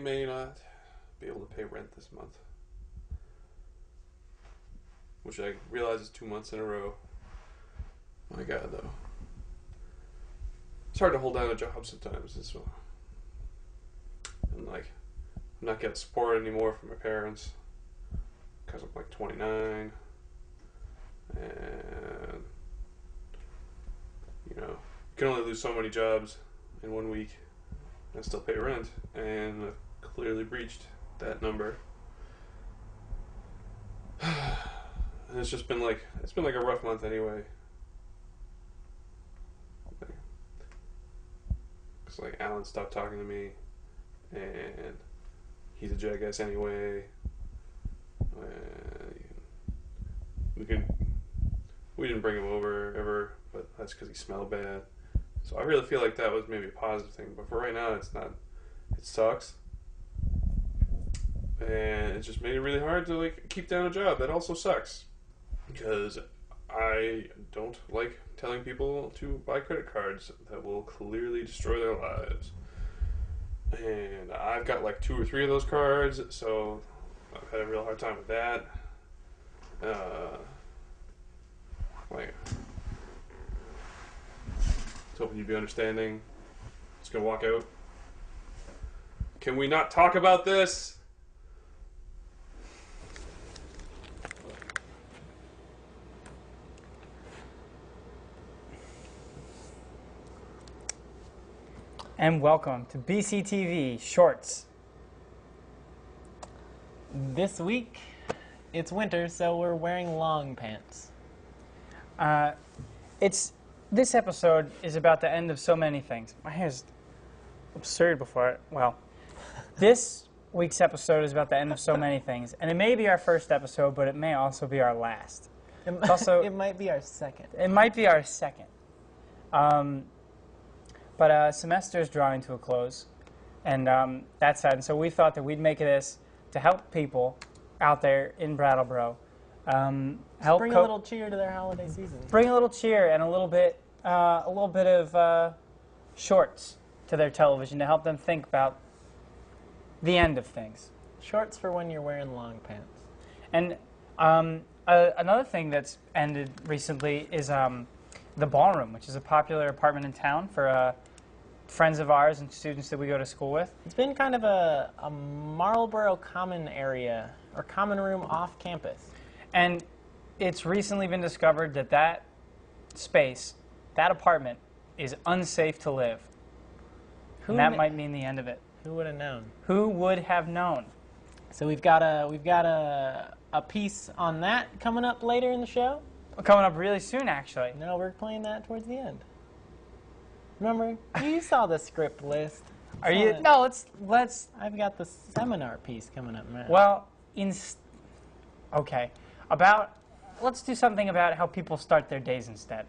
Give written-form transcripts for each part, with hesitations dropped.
may not be able to pay rent this month, which I realize is 2 months in a row. My God, though. It's hard to hold down a job sometimes. And like, I'm not getting support anymore from my parents because I'm like 29, and you can only lose so many jobs in 1 week and still pay rent, and I've clearly breached that number. And it's been like a rough month anyway. Cause like Alan stopped talking to me, and he's a jackass anyway. We didn't bring him over ever, but that's because he smelled bad. So I really feel like that was maybe a positive thing, but for right now, it's not. It sucks, and it just made it really hard to like keep down a job. That also sucks because I don't like telling people to buy credit cards that will clearly destroy their lives. And I've got like 2 or 3 of those cards, so I've had a real hard time with that. I was hoping you'd be understanding. Just gonna walk out. Can we not talk about this? And welcome to BCTV Shorts. This week, it's winter, so we're wearing long pants. This episode is about the end of so many things. My hair's absurd before it. Well, this week's episode is about the end of so many things, and it may be our first episode, but it may also be our last. It might be our second. It might be our second. But semester is drawing to a close, and that's sad. And so we thought that we'd make this to help people out there in Brattleboro. Help bring a little cheer to their holiday season. Bring a little cheer and a little bit of shorts to their television to help them think about the end of things. Shorts for when you're wearing long pants. And another thing that's ended recently is the Ballroom, which is a popular apartment in town for friends of ours and students that we go to school with. It's been kind of a Marlboro common area, or common room off campus. And it's recently been discovered that that space, that apartment, is unsafe to live. And that might mean the end of it. Who would have known? Who would have known? So we've got a piece on that coming up later in the show. Coming up really soon, actually. No, we're playing that towards the end. Remember, you saw the script list. Are you? No, let's. I've got the seminar piece coming up now. Well, okay. Let's do something about how people start their days instead.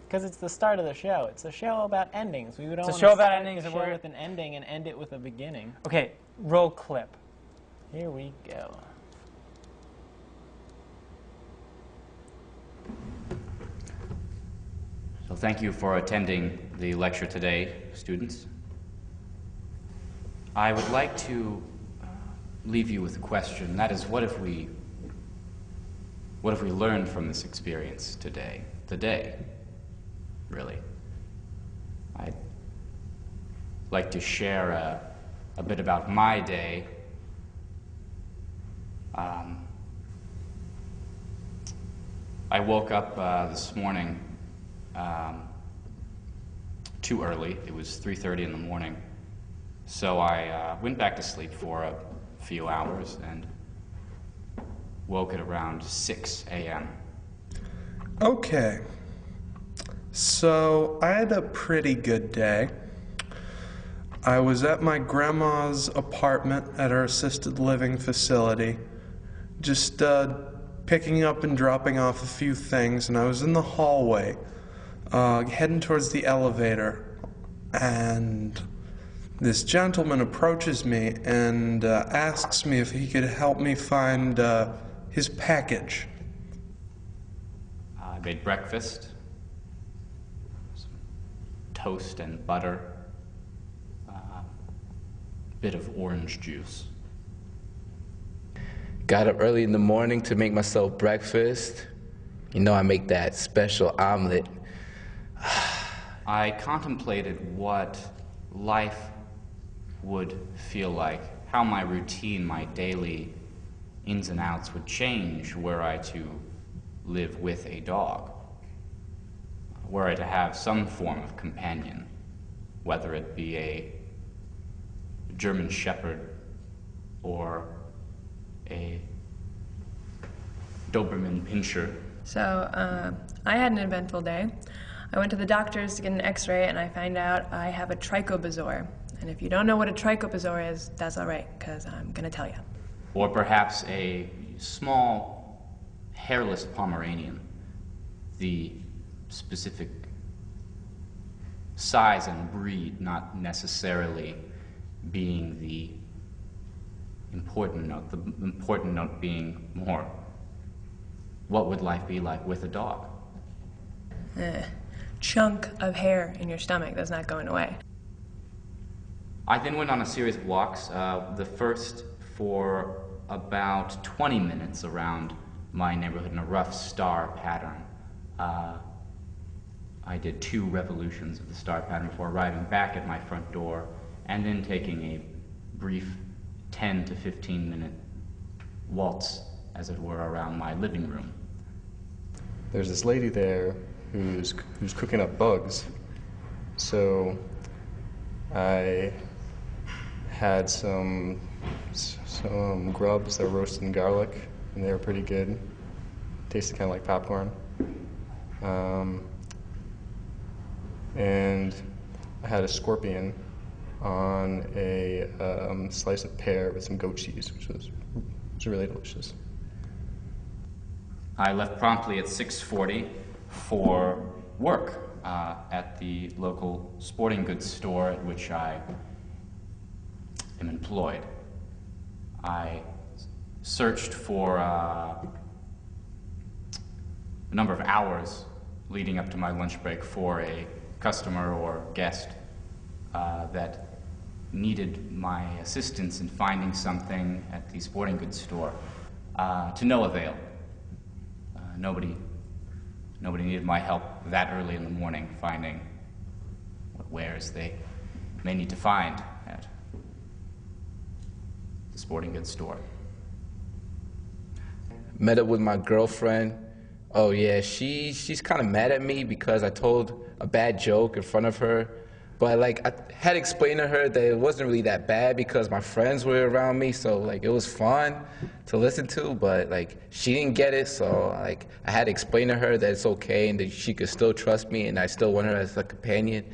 Because it's the start of the show. It's a show about endings. We would It's a show about endings, and show with an ending and end it with a beginning. Okay, roll clip. Here we go. So thank you for attending the lecture today, students. I would like to leave you with a question. That is, what if we learned from this experience today? Today, really. I'd like to share a bit about my day. I woke up this morning too early. It was 3:30 in the morning. So I went back to sleep for a few hours and woke at around 6 a.m. Okay. So I had a pretty good day. I was at my grandma's apartment at her assisted living facility, just picking up and dropping off a few things, and I was in the hallway, heading towards the elevator, and this gentleman approaches me and asks me if he could help me find his package. I made breakfast, some toast and butter, bit of orange juice. Got up early in the morning to make myself breakfast. You know I make that special omelet. I contemplated what life would feel like, how my routine, my daily ins and outs would change were I to live with a dog, were I to have some form of companion, whether it be a German Shepherd or a Doberman Pinscher. So, I had an eventful day. I went to the doctor's to get an x-ray and I find out I have a trichobezoar. And if you don't know what a trichobezoar is, that's all right, because I'm going to tell you. Or perhaps a small, hairless Pomeranian. The specific size and breed not necessarily being the important note being more, what would life be like with a dog? Chunk of hair in your stomach that's not going away. I then went on a series of walks, the first for about 20 minutes around my neighborhood in a rough star pattern. I did 2 revolutions of the star pattern before arriving back at my front door and then taking a brief 10 to 15 minute waltz, as it were, around my living room. There's this lady there who's cooking up bugs. So I had some grubs that were roasted in garlic, and they were pretty good. Tasted kind of like popcorn. And I had a scorpion on a slice of pear with some goat cheese, which was really delicious. I left promptly at 6:40 for work at the local sporting goods store at which I am employed. I searched for a number of hours leading up to my lunch break for a customer or guest that needed my assistance in finding something at the sporting goods store, to no avail. Nobody needed my help that early in the morning finding what wares they may need to find at the sporting goods store. Met up with my girlfriend. Oh yeah, she's kind of mad at me because I told a bad joke in front of her. But like I had explained to her that it wasn't really that bad because my friends were around me, so like it was fun to listen to, but like she didn't get it, so like I had to explain to her that it's okay and that she could still trust me and I still want her as a companion.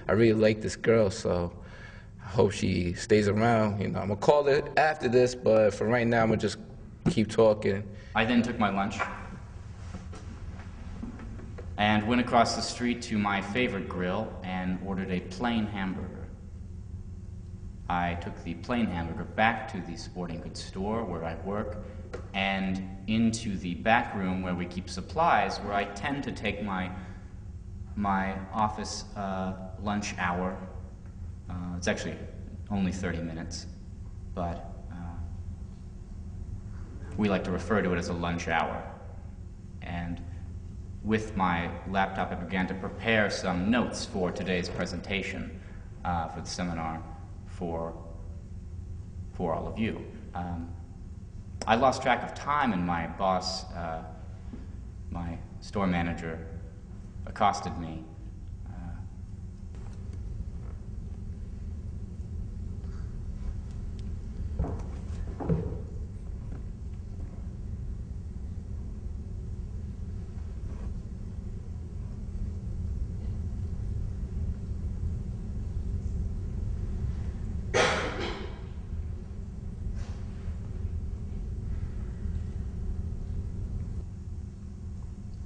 I really like this girl, so I hope she stays around. You know, I'm gonna call it after this, but for right now I'm gonna just keep talking. I then took my lunch and went across the street to my favorite grill and ordered a plain hamburger. I took the plain hamburger back to the sporting goods store where I work and into the back room where we keep supplies, where I tend to take my office lunch hour. It's actually only 30 minutes, but we like to refer to it as a lunch hour. And with my laptop, I began to prepare some notes for today's presentation, for the seminar, for all of you. I lost track of time, and my boss, my store manager, accosted me.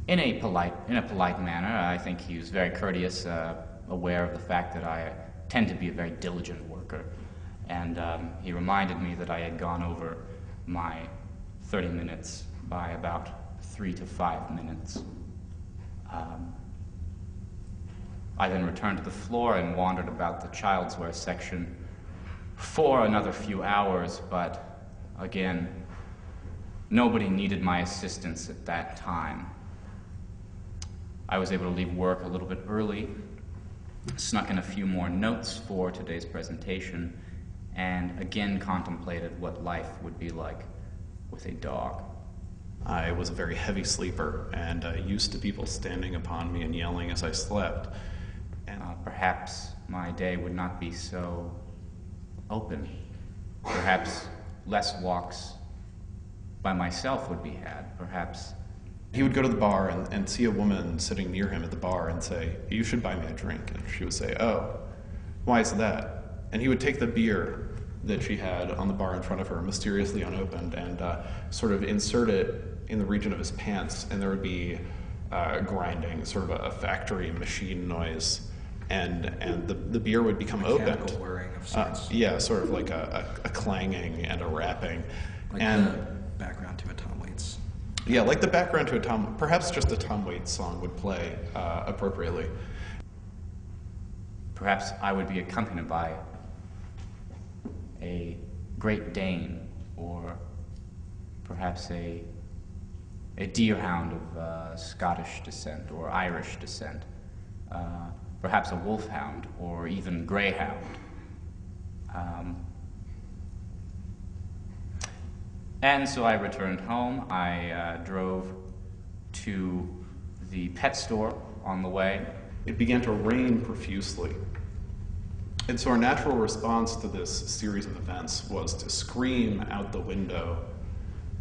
In a polite manner. I think he was very courteous, aware of the fact that I tend to be a very diligent worker. And he reminded me that I had gone over my 30 minutes by about 3 to 5 minutes. I then returned to the floor and wandered about the child's wear section for another few hours, but again, nobody needed my assistance at that time. I was able to leave work a little bit early, snuck in a few more notes for today's presentation, and again contemplated what life would be like with a dog. I was a very heavy sleeper and used to people standing upon me and yelling as I slept. And perhaps my day would not be so open. Perhaps less walks by myself would be had. Perhaps he would go to the bar and see a woman sitting near him at the bar and say, "You should buy me a drink." And she would say, "Oh, why is that?" And he would take the beer that she had on the bar in front of her, mysteriously unopened, and sort of insert it in the region of his pants, and there would be grinding, sort of a factory machine noise, and the beer would become Mechanical opened. whirring of sorts. Yeah, sort of like a clanging and a rapping. Like and the background to a Tom Waits. Yeah, like the background to a perhaps just a Tom Waits song would play appropriately. perhaps I would be accompanied by a Great Dane, or perhaps a deerhound of Scottish descent or Irish descent, perhaps a wolfhound or even greyhound. And so I returned home. I drove to the pet store on the way. It began to rain profusely. And so our natural response to this series of events was to scream out the window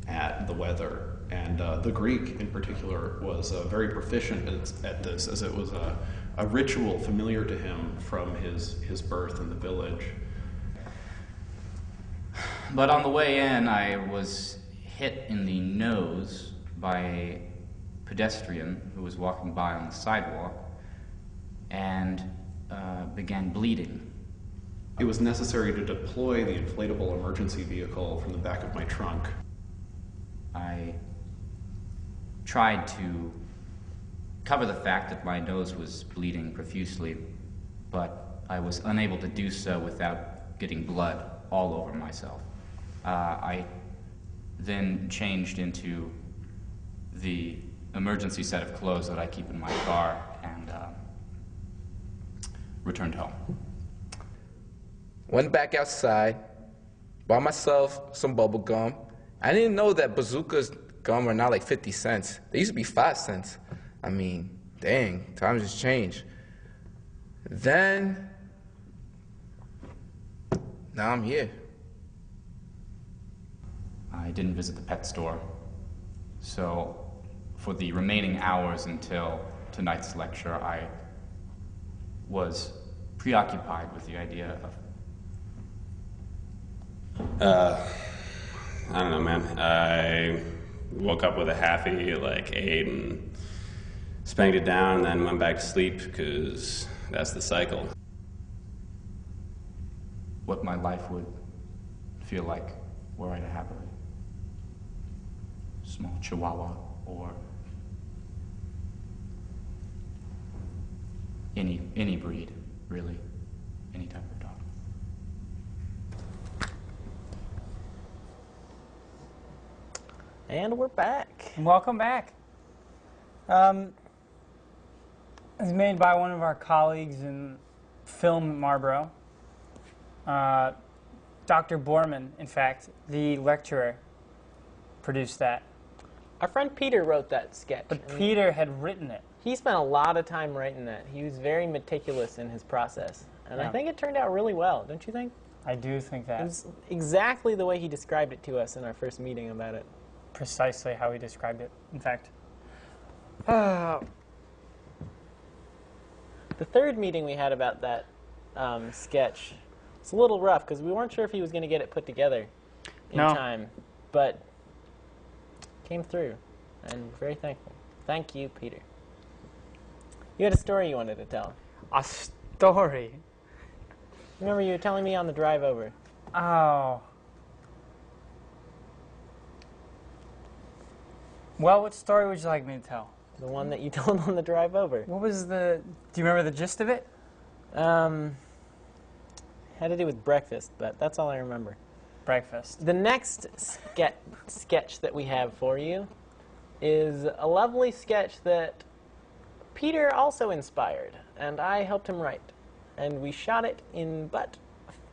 at the weather. And the Greek, in particular, was very proficient at this, as it was a ritual familiar to him from his birth in the village. But on the way in, I was hit in the nose by a pedestrian who was walking by on the sidewalk and began bleeding. It was necessary to deploy the inflatable emergency vehicle from the back of my trunk. I tried to cover the fact that my nose was bleeding profusely, but I was unable to do so without getting blood all over myself. I then changed into the emergency set of clothes that I keep in my car and returned home. Went back outside, bought myself some bubble gum. I didn't know that bazookas gum are now like 50 cents. They used to be 5 cents. I mean, dang, times has changed. Then, now I'm here. I didn't visit the pet store, so for the remaining hours until tonight's lecture, I was preoccupied with the idea of... I don't know, man. I woke up with a halfie, ate and spanked it down, and then went back to sleep, because that's the cycle. what my life would feel like were I to have a small chihuahua or any breed, really, any type of dog. And we're back. Welcome back. It was made by one of our colleagues in film at Marlborough. Dr. Borman, in fact, the lecturer, produced that. Our friend Peter wrote that sketch. But Peter had written it. He spent a lot of time writing that. He was very meticulous in his process. And Yeah. I think it turned out really well, don't you think? I do think that. It was exactly the way he described it to us in our first meeting about it. Precisely how he described it, in fact. The third meeting we had about that sketch was a little rough because we weren't sure if he was going to get it put together in time, but came through, and we're very thankful. Thank you, Peter. You had a story you wanted to tell. A story? Remember you were telling me on the drive over. Oh. Well, what story would you like me to tell? The one that you told on the drive over. What was the... Do you remember the gist of it? had to do with breakfast, but that's all I remember. Breakfast. The next sketch that we have for you is a lovely sketch that Peter also inspired, and I helped him write. And we shot it in but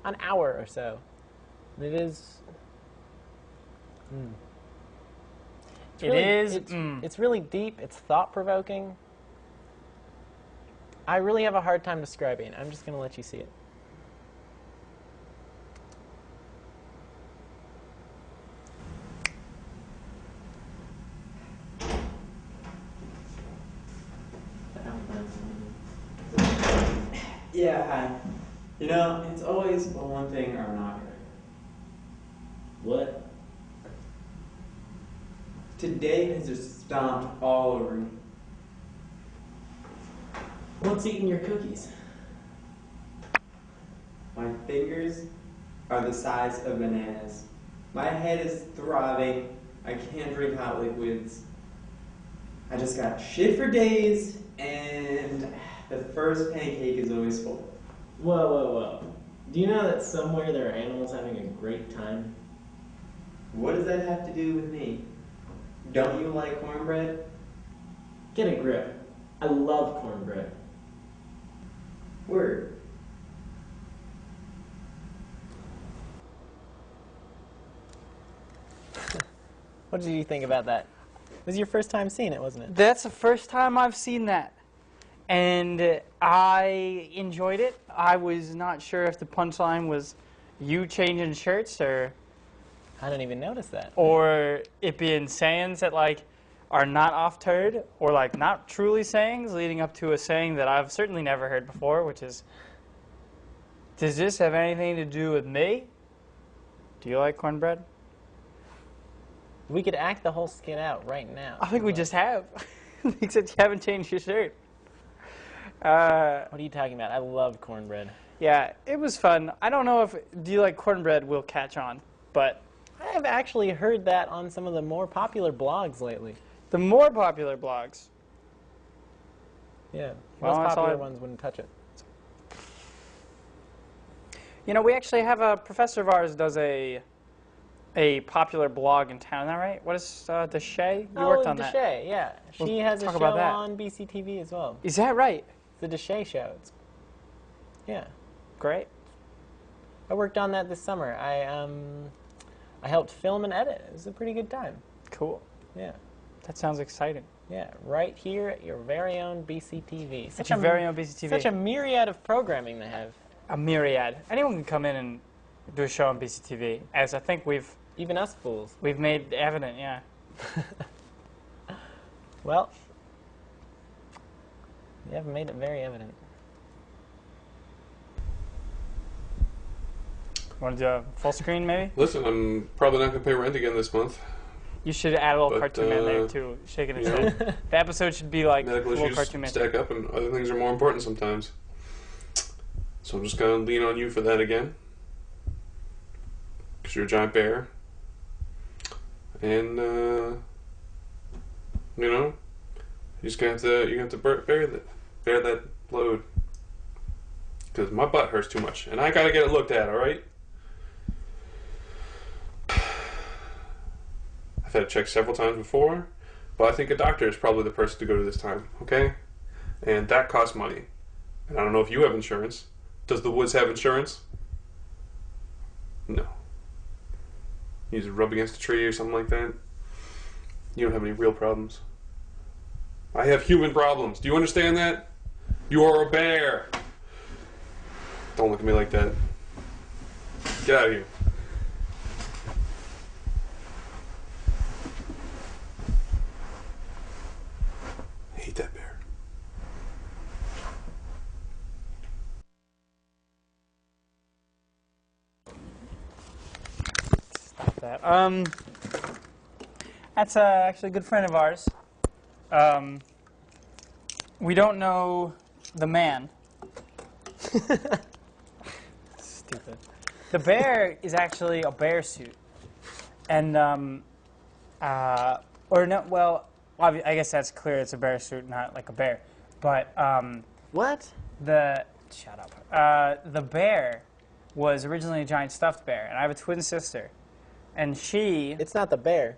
an hour or so. It is... It's really deep. It's thought-provoking. I really have a hard time describing it. I'm just going to let you see it. Yeah, hi. You know, it's always one thing or another. What? Today has just stomped all over me. What's eating your cookies? My fingers are the size of bananas. My head is throbbing. I can't drink hot liquids. I just got shit for days, and the first pancake is always full. Whoa. Do you know that somewhere there are animals having a great time? What does that have to do with me? Don't you like cornbread? Get a grip. I love cornbread. Word. What did you think about that? It was your first time seeing it, wasn't it? That's the first time I've seen that. And I enjoyed it. I was not sure if the punchline was you changing shirts or... I didn't even notice that. Or it being sayings that, like, are not off-turd, or, like, not truly sayings, leading up to a saying that I've certainly never heard before, which is, does this have anything to do with me? Do you like cornbread? We could act the whole skit out right now. I think we just have. Except you haven't changed your shirt. What are you talking about? I love cornbread. Yeah, it was fun. I don't know if Do You Like Cornbread will catch on, but... I have actually heard that on some of the more popular blogs lately. The more popular blogs? Yeah, well, most popular ones wouldn't touch it. You know, we actually have a professor of ours does a popular blog in town, isn't that right? What is Deshay? You worked on that. Deshay, yeah. She has a talk show about that. on BCTV as well. Is that right? The Deshay show. Yeah. Great. I worked on that this summer. I helped film and edit. It was a pretty good time. Cool. Yeah. That sounds exciting. Yeah, right here at your very own BCTV. At your very own BCTV. Such a myriad of programming they have. A myriad. Anyone can come in and do a show on BCTV, as I think even us fools. We've made evident, yeah. Well, you have made it very evident. Want to do a full screen, maybe? Listen, I'm probably not going to pay rent again this month. You should add a little cartoon man there, too, shaking his head. The episode should be like medical a little issues cartoon man. stack up, and other things are more important sometimes. So I'm just going to lean on you for that again. Because you're a giant bear. And, you know, you're just going to have to bear that load. Because my butt hurts too much, and I got to get it looked at, alright? I've had it checked several times before, but I think a doctor is probably the person to go to this time, okay? And that costs money. And I don't know if you have insurance. Does the woods have insurance? No. You just rub against a tree or something like that. You don't have any real problems. I have human problems. Do you understand that? You are a bear. Don't look at me like that. Get out of here. I hate that bear. Stop that. That's actually a good friend of ours. We don't know the man. Stupid. The bear is actually a bear suit. And, or no, well, I guess that's clear. It's a bear suit, not like a bear. But, what? Shut up. The bear was originally a giant stuffed bear, and I have a twin sister, and she. It's not the bear.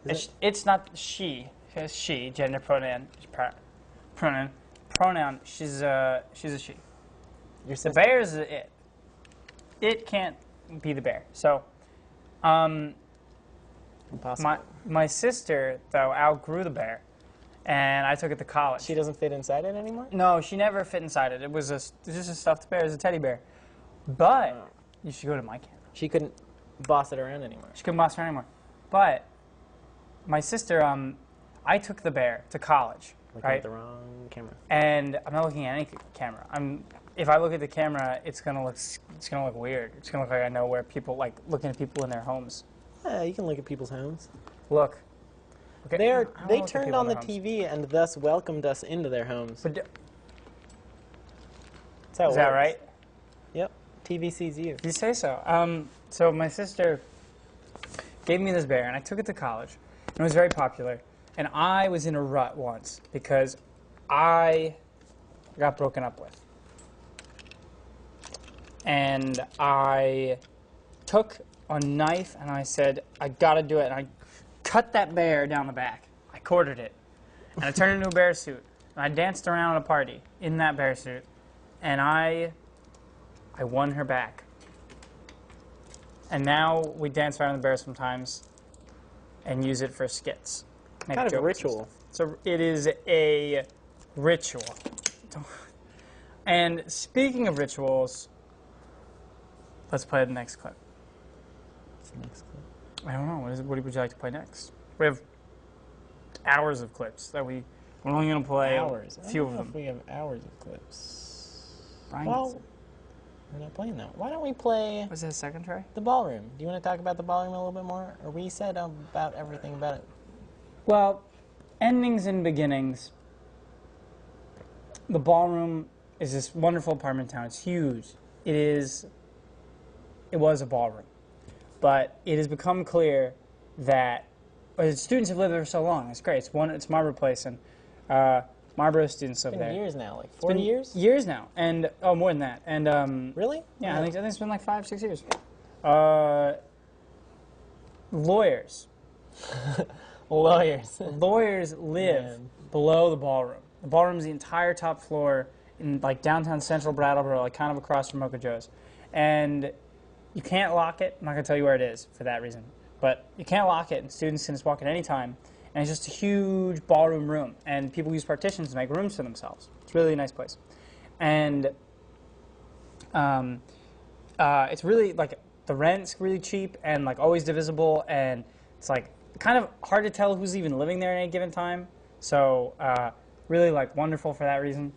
It's not she. It's she. Gender pronoun. Pronoun. She's a she. Your The bear is it. It can't be the bear. So, Impossible. my sister though outgrew the bear, and I took it to college. She doesn't fit inside it anymore? No, she never fit inside it. It was just a stuffed bear. It was a teddy bear. But you should go to my camera. She couldn't boss it around anymore. She couldn't boss her anymore. But my sister, I took the bear to college. Looking right? at the wrong camera. And I'm not looking at any camera. If I look at the camera, it's gonna look weird. It's gonna look like I know where people like looking at people in their homes. Yeah, you can look at people's homes. Look. Okay. They turned on the TV and thus welcomed us into their homes. But That's how it is that works. right? Yep. TV sees you. You say so. So my sister gave me this bear, and I took it to college. And it was very popular. And I was in a rut once because I got broken up with. And I took a knife and I said, I gotta do it. And I cut that bear down the back. I quartered it. And I turned it into a bear suit. And I danced around at a party in that bear suit. And I won her back. And now we dance around the bear sometimes and use it for skits. Make Kind of a jokes and ritual. stuff. So it is a ritual. And speaking of rituals, let's play the next clip. What's the next clip? I don't know. What would you like to play next? We have hours of clips that we're only going to play Hours. a few I of don't know them. if we have hours of clips. Brian Well, gets it. we're not playing that. Why don't we play Was that a second try? the ballroom? Do you want to talk about the ballroom a little bit more? Or we said about everything about it? Well, endings and beginnings. The ballroom is this wonderful apartment town. It's huge. It was a ballroom. But it has become clear that the students have lived there for so long. It's great. It's Marlboro Place, and Marlboro students live It's been there. years now, like It's 4 been years? Years now, and more than that. And Really? yeah, I think it's been like 5, 6 years. Lawyers. Lawyers. Lawyers live Man. below the ballroom. The ballroom's the entire top floor in like downtown central Brattleboro, like kind of across from Mocha Joe's. And you can't lock it. I'm not going to tell you where it is for that reason. But you can't lock it, and students can just walk in any time. And it's just a huge ballroom room. And people use partitions to make rooms for themselves. It's really a nice place. And it's really, like, the rent's really cheap and, like, always divisible. And it's, like, kind of hard to tell who's even living there at any given time. So really, like, wonderful for that reason.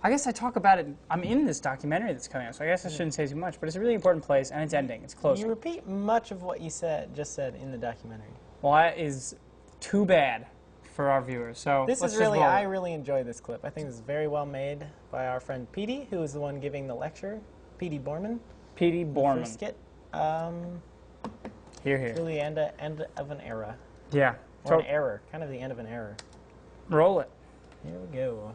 I guess I talk about it. I'm in this documentary that's coming out, so I guess I shouldn't say too much. But it's a really important place, and it's ending. It's closing. You repeat much of what you just said in the documentary. Well, that is too bad for our viewers. So This let's is just really, roll I it. really enjoy this clip. I think this is very well made by our friend Petey, who is the one giving the lecture. Petey Borman. Petey The Borman. first skit. Here, here. Really end of an era. Yeah. Or So an error. Kind of the end of an error. roll it. Here we go.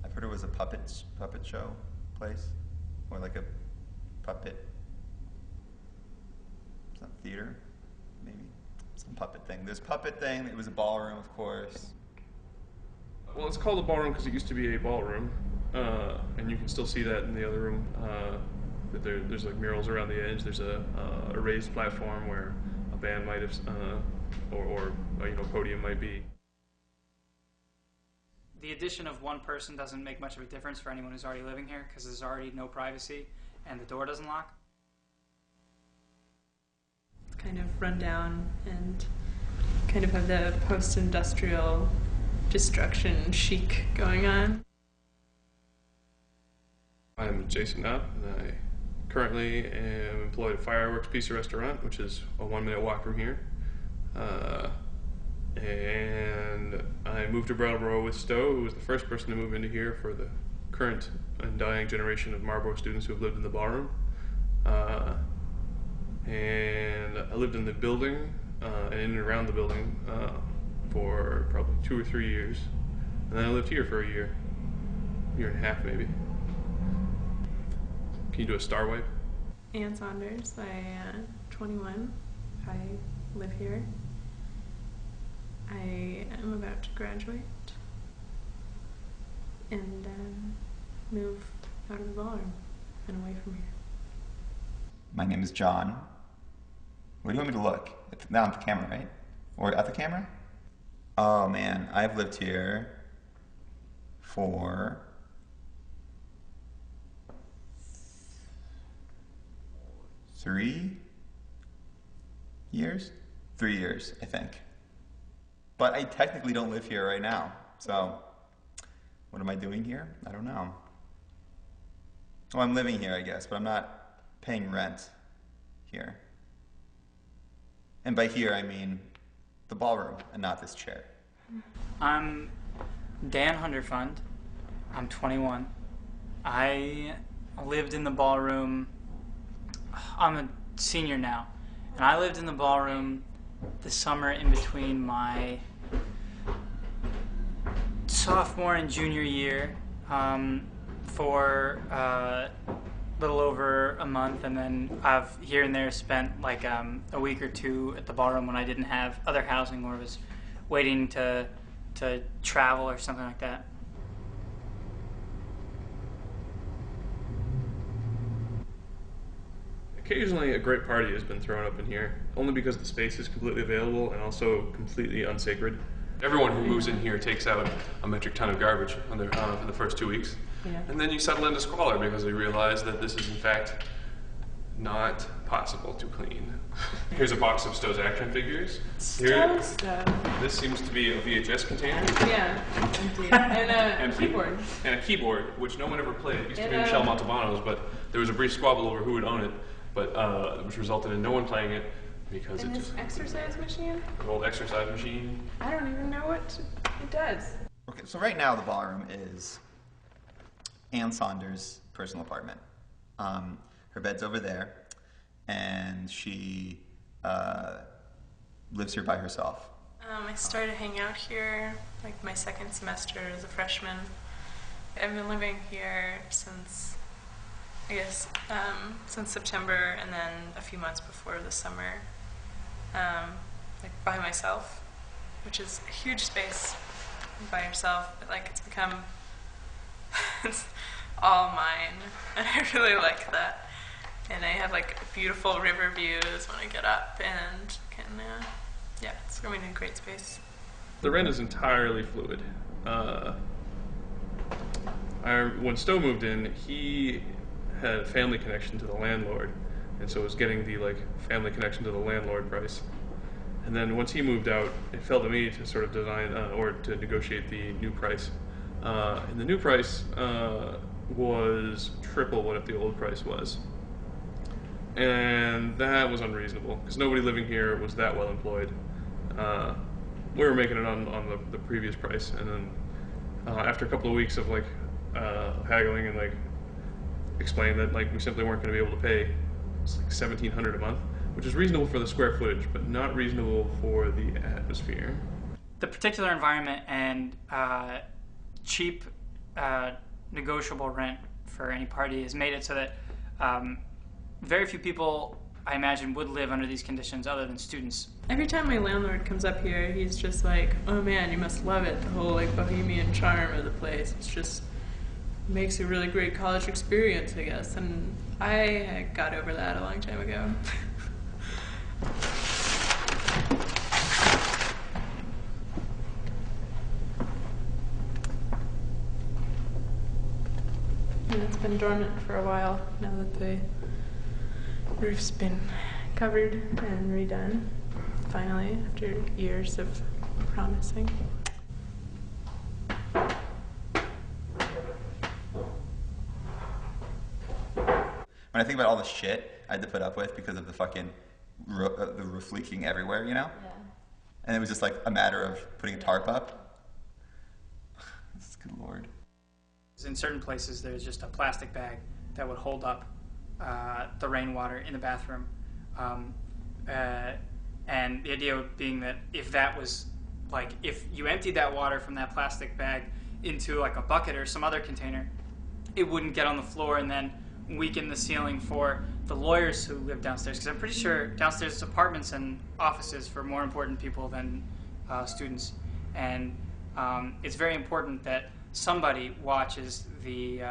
I've heard it was a puppet show place, or like a puppet, some theater, maybe some puppet thing. There's puppet thing. It was a ballroom, of course. Well, it's called a ballroom because it used to be a ballroom, and you can still see that in the other room. That there's like murals around the edge. There's a raised platform where a band might have, or podium might be. The addition of one person doesn't make much of a difference for anyone who's already living here because there's already no privacy and the door doesn't lock. Kind of run down and kind of have the post-industrial destruction chic going on. I'm Jason Knapp, and I currently am employed at Fireworks Pizza Restaurant, which is a 1-minute walk from here. And I moved to Brattleboro with Stowe, who was the first person to move into here for the current and dying generation of Marlboro students who have lived in the ballroom. and I lived in the building and in and around the building for probably 2 or 3 years, and then I lived here for a year and a half maybe. Can you do a star wipe? Ann Saunders. I'm 21. I live here. I am about to graduate and move out of the ballroom and away from here. My name is John. Where do you want me to look? Now at the camera, right? Or at the camera? Oh man, I've lived here for 3 years? 3 years, I think. But I technically don't live here right now, so what am I doing here? I don't know. Well, I'm living here, I guess, but I'm not paying rent here. And by here, I mean the ballroom and not this chair. I'm Dan Hunderfund. I'm 21. I lived in the ballroom. I'm a senior now. And I lived in the ballroom the summer in between my sophomore and junior year for a little over a month, and then I've here and there spent like a week or two at the ballroom when I didn't have other housing or was waiting to travel or something like that. Occasionally a great party has been thrown up in here, only because the space is completely available and also completely unsacred. Everyone who moves in here takes out a metric ton of garbage for the first 2 weeks. Yeah. And then you settle into squalor because you realize that this is in fact not possible to clean. Here's a box of Stowe's action figures. Here, this seems to be a VHS container. Yeah, indeed. And a keyboard. And a keyboard, which no one ever played. It used to be Michelle Montalbano's, but there was a brief squabble over who would own it, but which resulted in no one playing it because and it just... exercise machine? An old exercise machine. I don't even know what it does. Okay, so right now the ballroom is Ann Saunders' personal apartment. Her bed's over there, and she lives here by herself. I started hanging out here like my second semester as a freshman. I've been living here since, I guess, since September, and then a few months before the summer, like by myself, which is a huge space by yourself, but like it's become, it's all mine, and I really like that. And I have like beautiful river views when I get up, and can, yeah, it's going in a great space. The rent is entirely fluid. When Stowe moved in, he had a family connection to the landlord, and so was getting the like family connection to the landlord price. And then once he moved out, it fell to me to sort of design or to negotiate the new price. And the new price was triple what the old price was. And that was unreasonable, because nobody living here was that well employed. We were making it on the previous price, and then after a couple of weeks of like haggling and like explaining that like we simply weren't going to be able to pay, it's like $1,700 a month, which is reasonable for the square footage, but not reasonable for the atmosphere. The particular environment and cheap negotiable rent for any party has made it so that very few people, I imagine, would live under these conditions other than students. Every time my landlord comes up here, he's just like, oh man, you must love it, the whole like bohemian charm of the place. It's just makes a really great college experience, I guess. And I got over that a long time ago. And it's been dormant for a while now that the roof's been covered and redone, finally, after years of promising. When I think about all the shit I had to put up with because of the fucking the roof leaking everywhere, you know? Yeah. And it was just like a matter of putting a tarp up. Good Lord. In certain places, there's just a plastic bag that would hold up the rainwater in the bathroom. And the idea being that if that was, like, if you emptied that water from that plastic bag into like a bucket or some other container, it wouldn't get on the floor and then weaken the ceiling for the lawyers who live downstairs. Because I'm pretty sure downstairs is apartments and offices for more important people than students. And it's very important that somebody watches the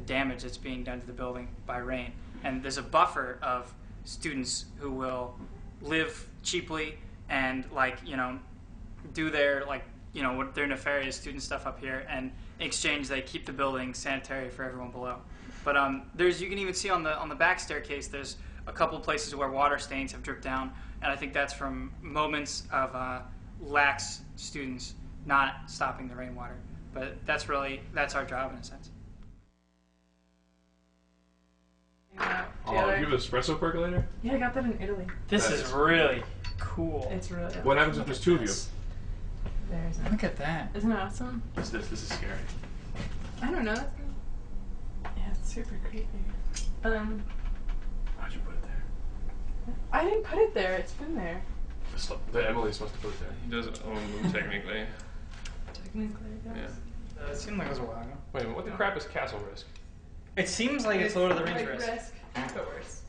damage that's being done to the building by rain. And there's a buffer of students who will live cheaply and, like, you know, do their, like, you know, what their nefarious student stuff up here, and in exchange they keep the building sanitary for everyone below. But you can even see on the back staircase, there's a couple places where water stains have dripped down, and I think that's from moments of lax students not stopping the rainwater. But that's our job in a sense. Oh, you have an espresso percolator? Yeah, I got that in Italy. This is really cool. It's really. What happens if there's two of you? There's it. Look at that. Isn't it awesome? This is scary. I don't know. Yeah, it's super creepy. How'd you put it there? I didn't put it there. It's been there. Emily's supposed to put it there. He doesn't own them technically. Technically, I guess. It seemed like it was a while ago. Wait a minute, what the crap is Castle Risk? It seems like it's Lord of the Rings like Risk. but worse.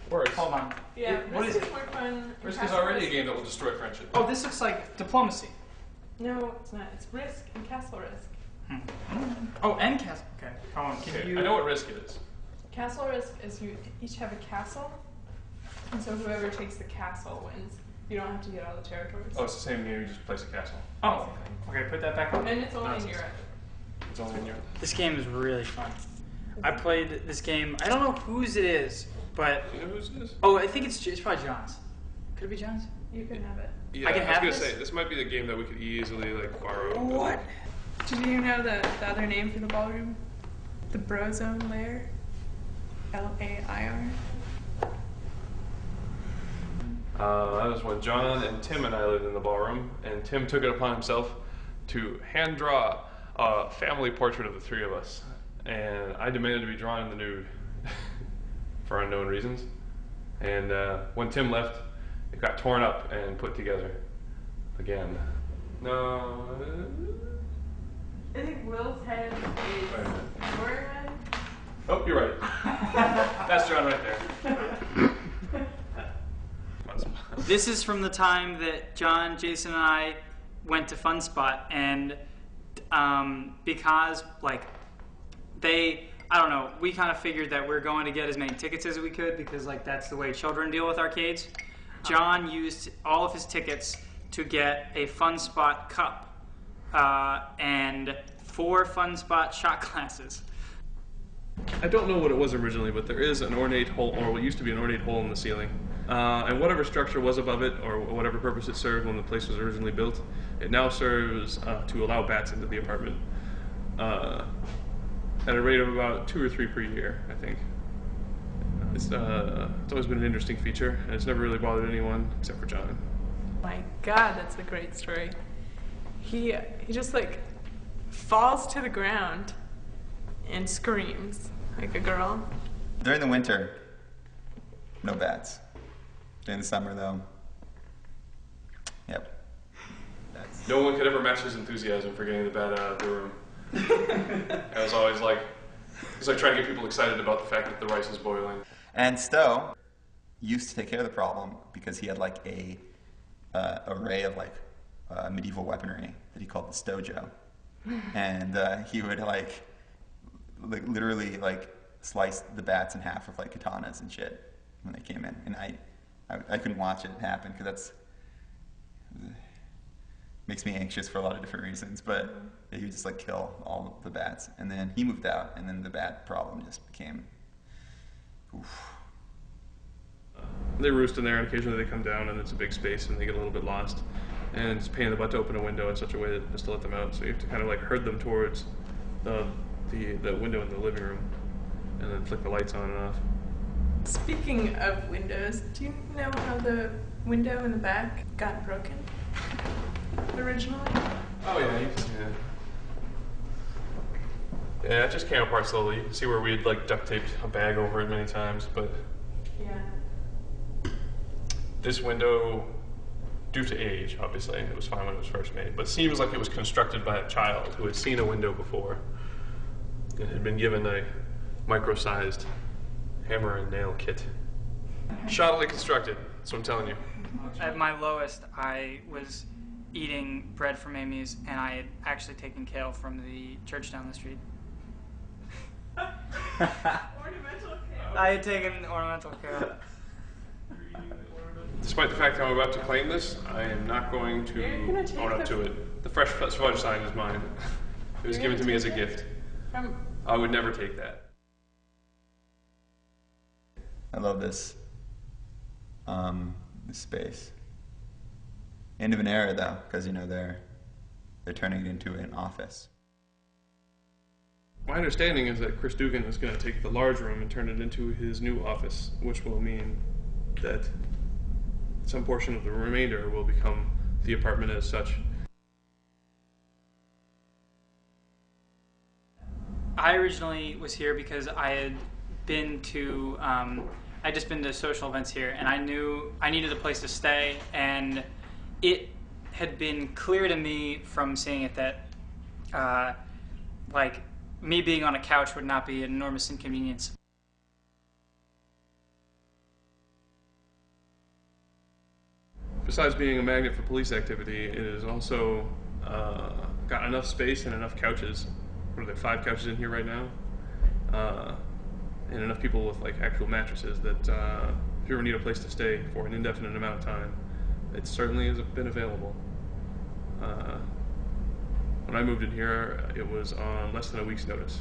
Worse. Hold on. Yeah, what Risk is is more fun. Risk is already a game that will destroy friendship. Oh, this looks like diplomacy. No, it's not. It's Risk and Castle Risk. Oh, and castle. Okay, hold on. Okay, I know what Risk is. Castle Risk is you each have a castle, and so whoever takes the castle wins. You don't have to get all the territories. Oh, it's the same game, you just place a castle. Oh, okay, put that back on. And it's only in Europe. It's only in Europe. This game is really fun. I played this game. I don't know whose it is, but Do you know whose it is? oh, I think it's probably John's. Could it be John's? You can have it. Yeah, I can have was this? gonna say this might be the game that we could easily like borrow. What? Did you know the other name for the ballroom? The Brozone Lair. LAIR. That was when John and Tim and I lived in the ballroom, and Tim took it upon himself to hand draw a family portrait of the three of us, and I demanded to be drawn in the nude for unknown reasons. And when Tim left, it got torn up and put together again. No. I think Will's head is your head. Oh, you're right. That's John right there. This is from the time that John, Jason, and I went to Fun Spot, and because, like, I don't know, we kind of figured that we're going to get as many tickets as we could because, like, that's the way children deal with arcades. John used all of his tickets to get a Fun Spot cup and 4 Fun Spot shot glasses. I don't know what it was originally, but there is an ornate hole, or what used to be an ornate hole in the ceiling. And whatever structure was above it, or whatever purpose it served when the place was originally built, it now serves to allow bats into the apartment at a rate of about 2 or 3 per year, I think. It's always been an interesting feature, and it's never really bothered anyone except for John. My God, that's a great story. He just like falls to the ground and screams like a girl. During the winter, no bats. During the summer, though, yep. Bats. No one could ever match his enthusiasm for getting the bat out of the room. I was always like, he's like trying to get people excited about the fact that the rice is boiling. And Stowe used to take care of the problem because he had like a array of like medieval weaponry that he called the Stojo, and he would like literally like slice the bats in half with like katanas and shit when they came in, and I couldn't watch it happen because that's makes me anxious for a lot of different reasons, but he would just like kill all the bats, and then he moved out, and then the bat problem just became oof. They roost in there, and occasionally they come down, and it's a big space, and they get a little bit lost. And it's a pain in the butt to open a window in such a way that just to let them out. So you have to kind of like herd them towards the window in the living room, and then flick the lights on and off. Speaking of windows, do you know how the window in the back got broken originally? Oh yeah, yeah, it just came apart slowly. You can see where we had like duct taped a bag over it many times, but Yeah. this window, due to age, obviously, it was fine when it was first made, but seems like it was constructed by a child who had seen a window before and had been given a micro-sized hammer and nail kit. Shoddily constructed, that's what I'm telling you. At my lowest, I was eating bread from Amy's, and I had actually taken kale from the church down the street. Ornamental kale. I had taken ornamental kale. Despite the fact that I'm about to claim this, I am not going to own up to it. The fresh fudge sign is mine. It was given to me as a gift. I would never take that. I love this. This space. End of an era, though, because they're turning it into an office. My understanding is that Chris Dugan is going to take the large room and turn it into his new office, which will mean that some portion of the remainder will become the apartment as such. I originally was here because I had been to, I'd just been to social events here, and I knew I needed a place to stay, and it had been clear to me from seeing it that, like, me being on a couch would not be an enormous inconvenience. Besides being a magnet for police activity, it has also got enough space and enough couches. What are there, 5 couches in here right now? And enough people with like actual mattresses that if you ever need a place to stay for an indefinite amount of time, it certainly has been available. When I moved in here, it was on less than a week's notice.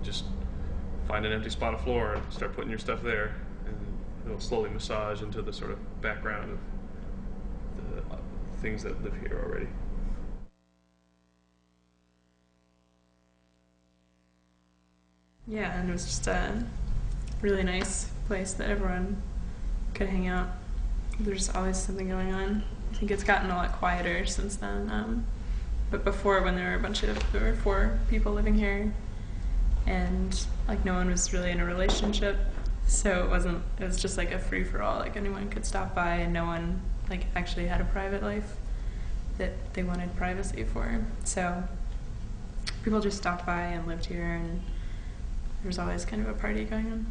Just find an empty spot of floor and start putting your stuff there, and it'll slowly massage into the sort of background of the things that live here already. Yeah, and it was just a really nice place that everyone could hang out. There's always something going on. I think it's gotten a lot quieter since then. But before, when there were 4 people living here, and like no one was really in a relationship, so it was just like a free for all. Like anyone could stop by, and no one like actually had a private life that they wanted privacy for. So people just stopped by and lived here, and there was always kind of a party going on.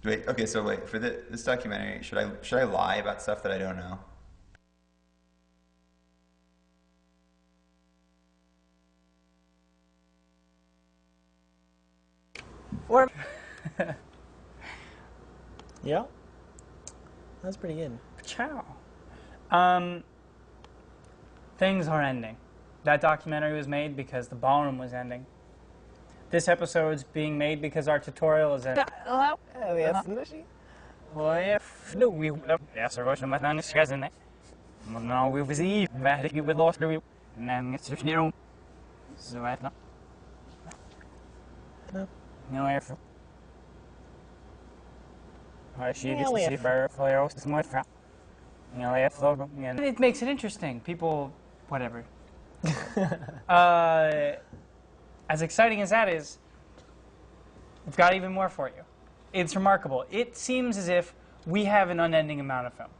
Wait, okay, so wait, for this documentary, should I lie about stuff that I don't know? Or yeah, that's pretty good. Ciao. Things are ending. That documentary was made because the ballroom was ending. This episode's being made because our tutorial is ending. It makes it interesting. People, whatever. As exciting as that is, we've got even more for you. It's remarkable. It seems as if we have an unending amount of film.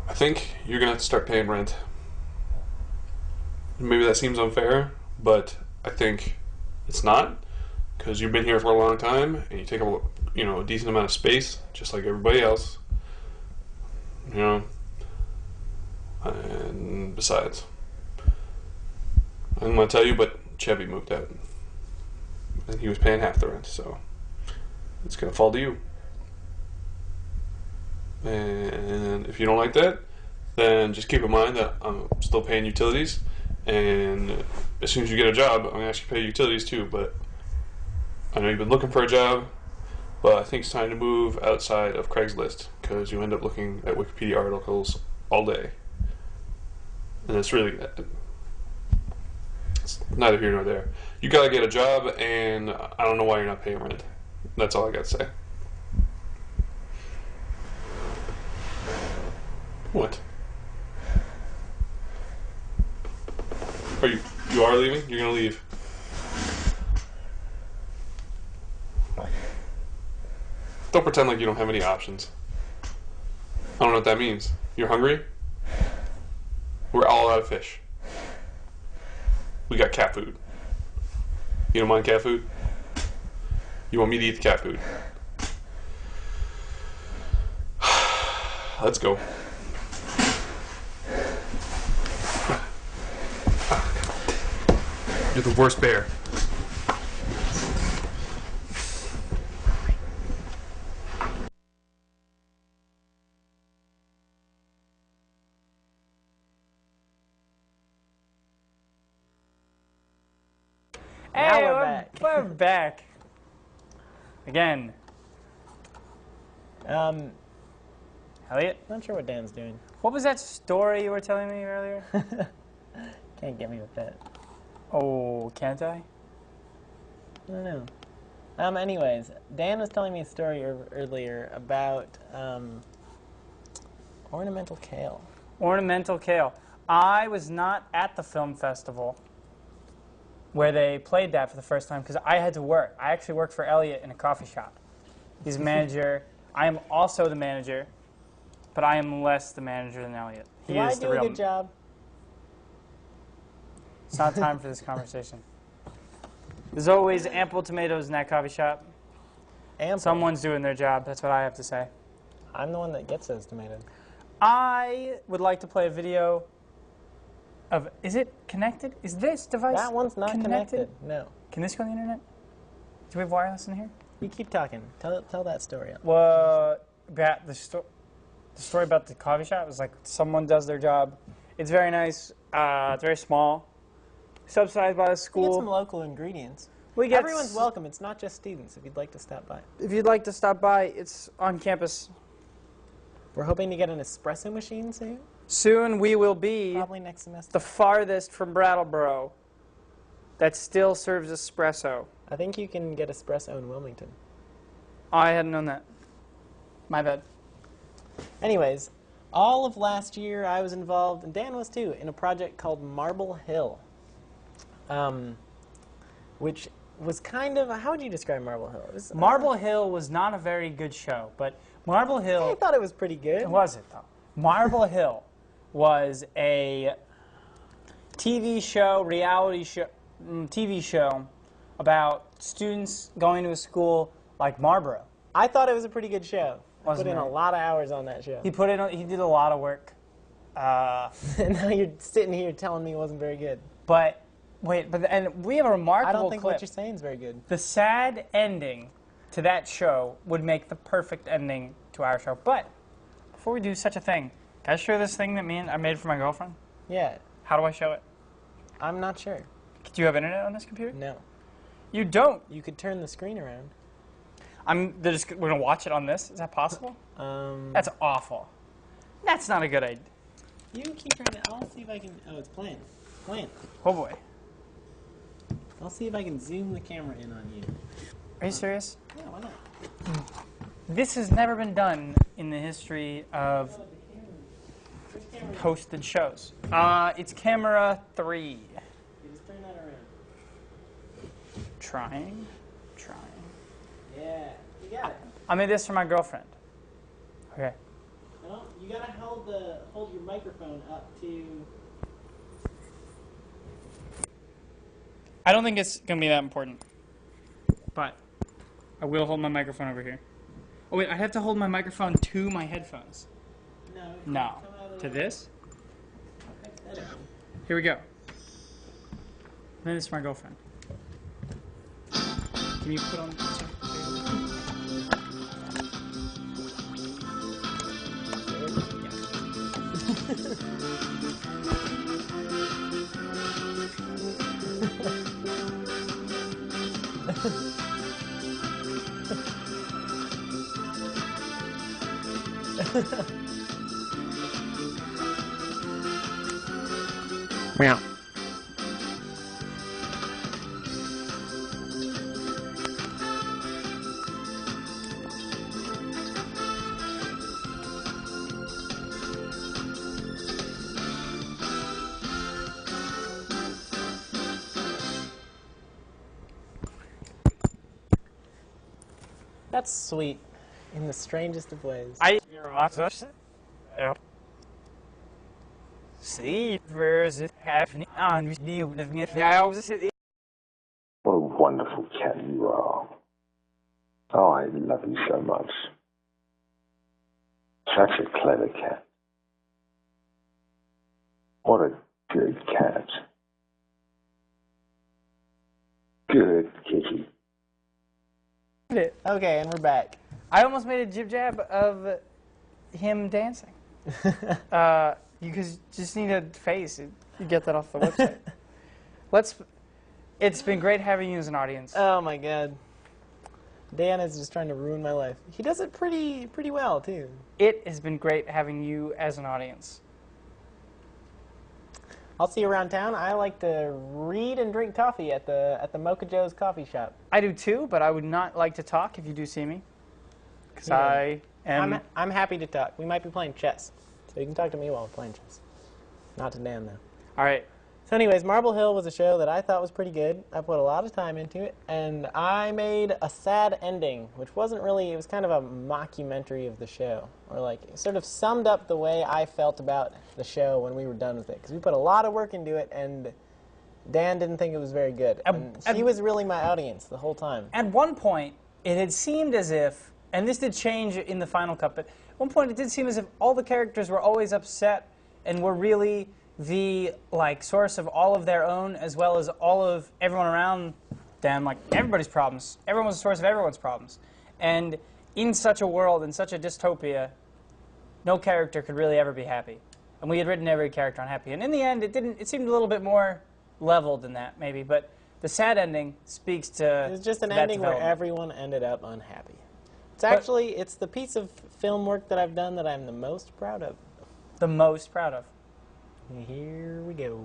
I think you're gonna have to start paying rent. Maybe that seems unfair, but I think it's not, because you've been here for a long time and you take a decent amount of space, just like everybody else. And besides, I'm gonna tell you, but Chevy moved out. and he was paying half the rent, so it's going to fall to you. And if you don't like that, then just keep in mind that I'm still paying utilities, and as soon as you get a job, I'm going to ask you to pay utilities too. But I know you've been looking for a job, but I think it's time to move outside of Craigslist, because you end up looking at Wikipedia articles all day, and it's really, it's neither here nor there. You gotta get a job, and I don't know why you're not paying rent. That's all I gotta say. What? You are leaving? You're gonna leave? Don't pretend like you don't have any options. I don't know what that means. You're hungry? We're all out of fish. We got cat food. You don't mind cat food? You want me to eat the cat food? Let's go. You're the worst bear. Now Hey, we're back. We're back. Again. Elliot? Not sure what Dan's doing. What was that story you were telling me earlier? Can't get me with that. Oh, can't I? I don't know. Anyways, Dan was telling me a story earlier about ornamental kale. Ornamental kale. I was not at the film festival where they played that for the first time because I had to work. I actually worked for Elliot in a coffee shop. He's a manager. I am also the manager, but I am less the manager than Elliot. Do I do a good job? It's not time for this conversation. There's always ample tomatoes in that coffee shop. Ample. Someone's doing their job. That's what I have to say. I'm the one that gets those tomatoes. I would like to play a video of... Is it connected? Is this device That one's not connected. No. Can this go on the internet? Do we have wireless in here? You keep talking. Tell that story. Well, the story about the coffee shop is like someone does their job. It's very nice. It's very small. Subsidized by the school. We get some local ingredients. Everyone's welcome. It's not just students. If you'd like to stop by. If you'd like to stop by, it's on campus. We're hoping to get an espresso machine soon. Soon we will be probably next semester. The farthest from Brattleboro that still serves espresso. I think you can get espresso in Wilmington. I hadn't known that. My bad. Anyways, all of last year I was involved, and Dan was too, in a project called Marble Hill. Which was kind of, how would you describe Marble Hill? Marble Hill was not a very good show, but Marble Hill... I thought it was pretty good. Was it, though? Marble Hill was a TV show, TV show about students going to a school like Marlboro. I thought it was a pretty good show. I Wasn't put in it? a lot of hours on that show. He did a lot of work. And now you're sitting here telling me it wasn't very good. But and we have a remarkable I don't think clip. what you're saying is very good. The sad ending to that show would make the perfect ending to our show. But before we do such a thing, can I show this thing that I made for my girlfriend? Yeah. How do I show it? I'm not sure. Do you have internet on this computer? No. You don't? You could turn the screen around. We're going to watch it on this? Is that possible? That's awful. That's not a good idea. You keep trying to, I'll see if I can, oh, it's playing. Playing. Oh boy. I'll see if I can zoom the camera in on you. Are you serious? Yeah, why not? This has never been done in the history of posted shows. It's camera 3. You just turn that around. Trying. Yeah, you got it. I made this for my girlfriend. Okay. No, you gotta hold your microphone up to... I don't think it's going to be that important. But I will hold my microphone over here. Oh wait, I have to hold my microphone to my headphones. No. To this? Here we go. Then this is my girlfriend. Can you put on? Meow. That's sweet, in the strangest of ways. See, where's it happening on the What a wonderful cat you are. Oh, I love you so much. Such a clever cat. What a good cat. Good kitty. Okay, and we're back. I almost made a jib jab of him dancing. You just need a face. You get that off the website. It's been great having you as an audience. Oh my god. Dan is just trying to ruin my life. He does it pretty well too. It has been great having you as an audience. I'll see you around town. I like to read and drink coffee at the Mocha Joe's coffee shop. I do too, but I would not like to talk if you do see me. Because I am... I'm happy to talk. We might be playing chess. So you can talk to me while we're playing chess. Not to Dan, though. All right. So anyways, Marble Hill was a show that I thought was pretty good. I put a lot of time into it, and I made a sad ending, which wasn't really, it was kind of a mockumentary of the show, or like, it sort of summed up the way I felt about the show when we were done with it, because we put a lot of work into it, and Dan didn't think it was very good. And she was really my audience the whole time. At one point, it had seemed as if, and this did change in the final cut, but at one point it did seem as if all the characters were always upset and were really the source of all of their own, as well as all of everyone around them, everybody's problems. Everyone was the source of everyone's problems. And in such a world, in such a dystopia, no character could really ever be happy. And we had written every character unhappy. And in the end, it seemed a little bit more leveled than that, maybe. But the sad ending speaks to It was just an ending where everyone ended up unhappy. It's the piece of film work that I've done that I'm the most proud of. The most proud of. Here we go.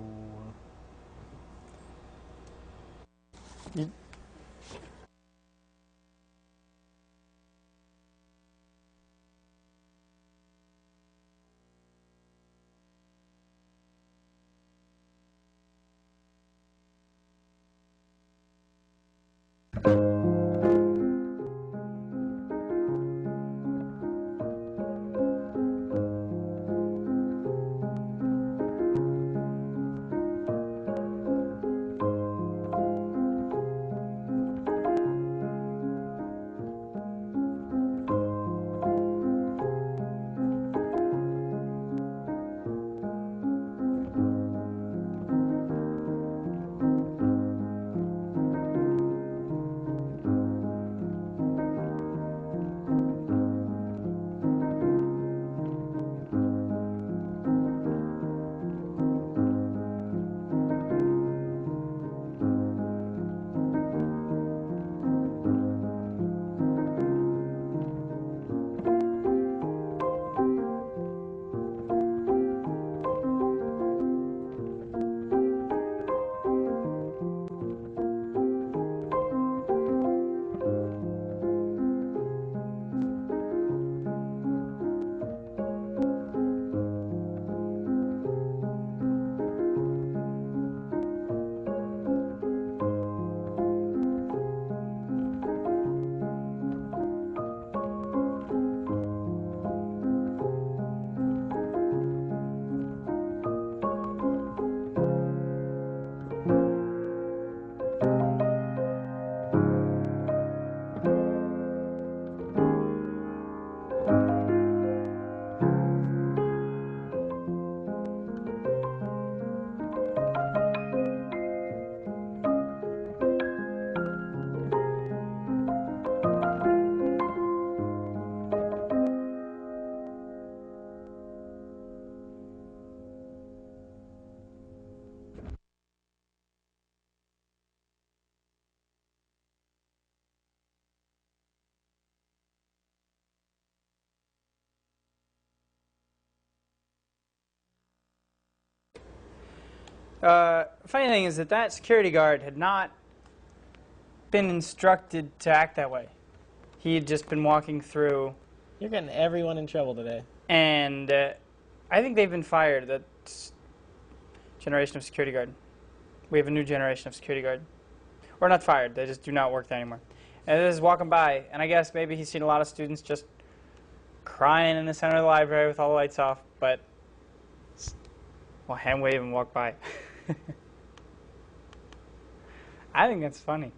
Funny thing is that security guard had not been instructed to act that way. He had just been walking through. You're getting everyone in trouble today. And I think they've been fired. That generation of security guard. We have a new generation of security guard. Or not fired. They just do not work there anymore. And this is walking by, and I guess maybe he's seen a lot of students just crying in the center of the library with all the lights off, but well, hand wave and walk by. I think that's funny.